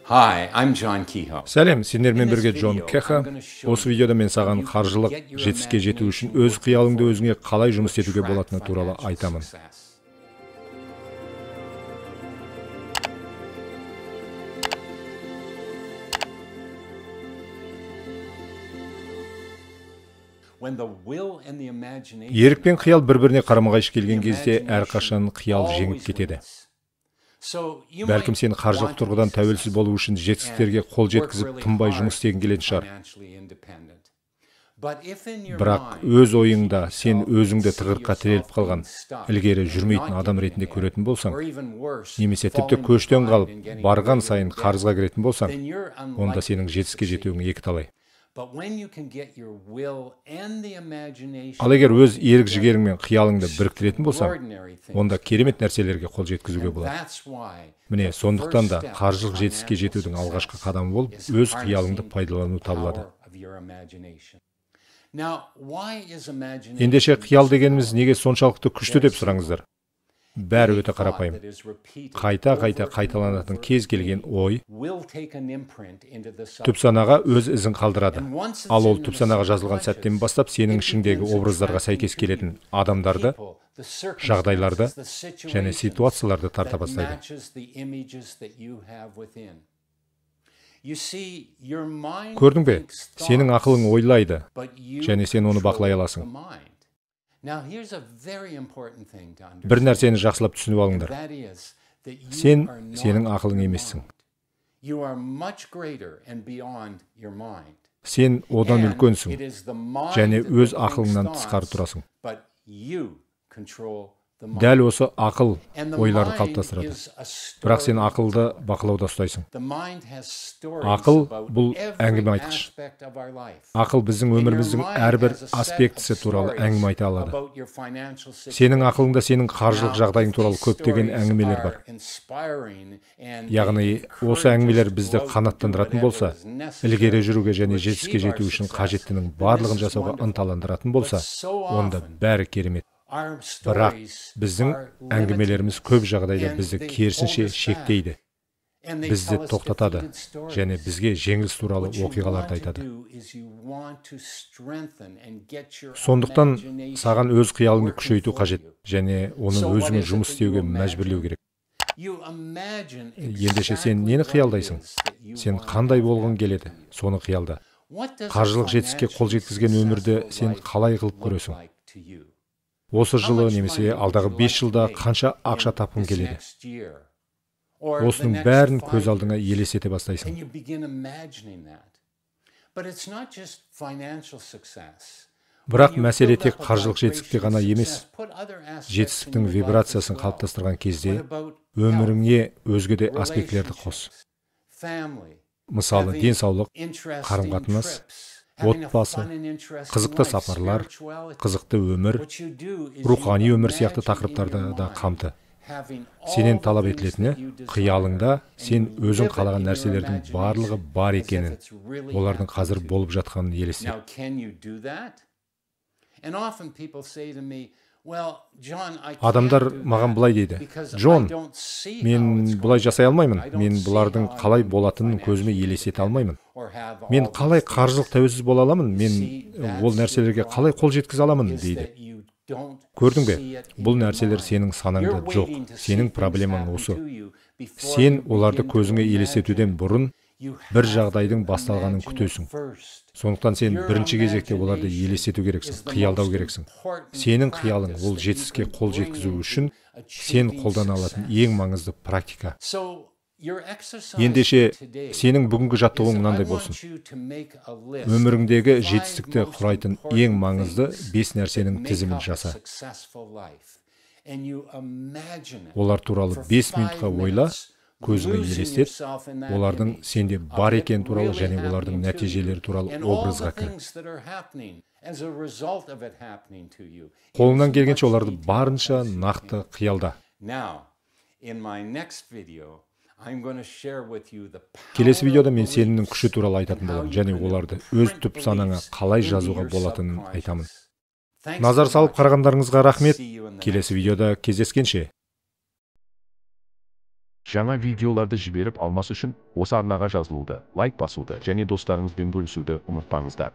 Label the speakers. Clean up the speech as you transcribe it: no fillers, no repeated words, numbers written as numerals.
Speaker 1: Hi, I'm John Kehoe.
Speaker 2: Сәлем, сендермен бірге Джон Кеха. Осы видеода мен саған қаржылық жетістікке жету үшін өз қиялыңды өзіңе қалай жұмыс етуге болатыны туралы айтамын. Ерік пен қиял бір-біріне қарама-қайшы келген кезде әрқашан қиял жеңіп кетеді. Бәлкім сен қаржылық тұрғыдан тәуелсіз болу үшін жетістіктерге қол жеткізіп тынбай жұмыс істегің келетін шығар. Бірақ өз ойыңда сен өзіңді тығырыққа тіреліп қалған, ілгері жүрмейтін адам ретінде көретін болсаң, немесе тіпті көштен қалып, барған сайын қарызға кіретін болсаң, онда сенің жетістікке жетуің екіталай. Ал егер өз ерік жігерің мен қиялыңды біріктіретін болсаң, онда керемет нәрселерге қол жеткізуге болады. Міне, сондықтан да қаржылық жетістікке жетудің алғашқы қадамы болып, өз қиялыңды пайдалану табылады. Ендеше қиял дегеніміз неге соншалықты күшті деп сұраңыздар. Бәрі өте қарапайым. Қайта-қайта қайталанатын кез келген ой түпсанаға өз ізін қалдырады. Ал ол түпсанаға жазылған сәттен бастап сенің ішіңдегі образдарға сәйкес келетін адамдарды, жағдайларды және ситуацияларды тарта бастайды. Көрдің бе? Сенің ақылың ойлайды, және сен оны бақылай аласың. Бір нәрсені жақсылап түсініп алыңдар. Сен сенің ақылың емессің. Сен одан үлкенсің, және өз ақылыңнан тысқары тұрасың. Дәл осы ақыл ойларды қалыптастырады. Бірақ сен ақылды бақылауда ұстайсың. Ақыл бұл әңгіме айтқыш. Ақыл біздің өміріміздің әрбір аспектісі туралы әңгіме айта алады. Сенің ақылыңда сенің қаржылық жағдайың туралы көптеген әңгімелер бар. Яғни, осы әңгімелер бізді қанаттандыратын болса, ілгері жүруге және жетістікке жету үшін қажеттінің барлығын жасауға ынталандыратын болса, онда бәрі керемет. Бірақ біздің әңгімелеріміз көп жағдайда бізді керісінше шектейді, бізді тоқтатады және бізге жеңіліс туралы оқиғаларды айтады. Сондықтан саған өз қиялыңды күшейту қажет және оны өзіңе жұмыс істеуге мәжбүрлеу керек. Ендеше сен нені қиялдайсың? Сен қандай болғың келеді? Соны қиялда. Қаржылық жетістікке қол жеткізген өмірді сен қалай қылып көресің? Осы жылы немесе алдағы 5 жылда қанша ақша тапқың келеді? Осының бәрін көз алдыңа елестете бастайсың. Бірақ мәселе тек қаржылық жетістікте ғана емес. Жетістіктің вибрациясын қалыптастырған кезде өміріңе өзге де аспектілерді қос. Мысалы, денсаулық, қарым-қатынас, отбасы, қызықты сапарлар, қызықты өмір, рухани өмір сияқты тақырыптарды да қамты. Сенен талап етілетіні, қиялыңда сен өзің қалаған нәрселердің барлығы бар екенін, олардың қазір болып жатқанын елестет. Адамдар маған былай дейді: Джон, мен бұлай жасай алмаймын, мен бұлардың қалай болатынын көзіме елестете алмаймын. Мен қалай қаржылық тәуелсіз бола аламын, мен ол нәрселерге қалай қол жеткізе аламын, дейді. Көрдің бе? Бұл нәрселер сенің санаңда жоқ, сенің проблемаң осы. Сен оларды көзіңе елестетуден бұрын бір жағдайдың басталғанын күтесің. Сондықтан сен бірінші кезекте оларды елестету керексің, қиялдау керексің. Сенің қиялың ол жетістікке қол жеткізу үшін сен қолдана алатын ең маңызды практика. Ендеше сенің бүгінгі жаттығуың мынандай болсын. Өміріңдегі жетістікті құрайтын ең маңызды 5 нәрсенің тізімін жаса. Олар туралы 5 минутқа ойла, көзіңе елестет, олардың сенде бар екен туралы және олардың нәтижелері туралы образға кір. Қолыңнан келгенше оларды барынша нақты қиялда. Келесі видеода мен сенімнің күші туралы айтатын боламын және оларды өз түп санаңа қалай жазуға болатынын айтамын. Назар салып қарағандарыңызға рахмет. Келесі видеода кездескенше.
Speaker 3: Жаңа видеоларды жіберіп алмас үшін осы арнаға жазылуды, лайк басуды және достарыңызбен бөлісуді ұмытпаңыздар.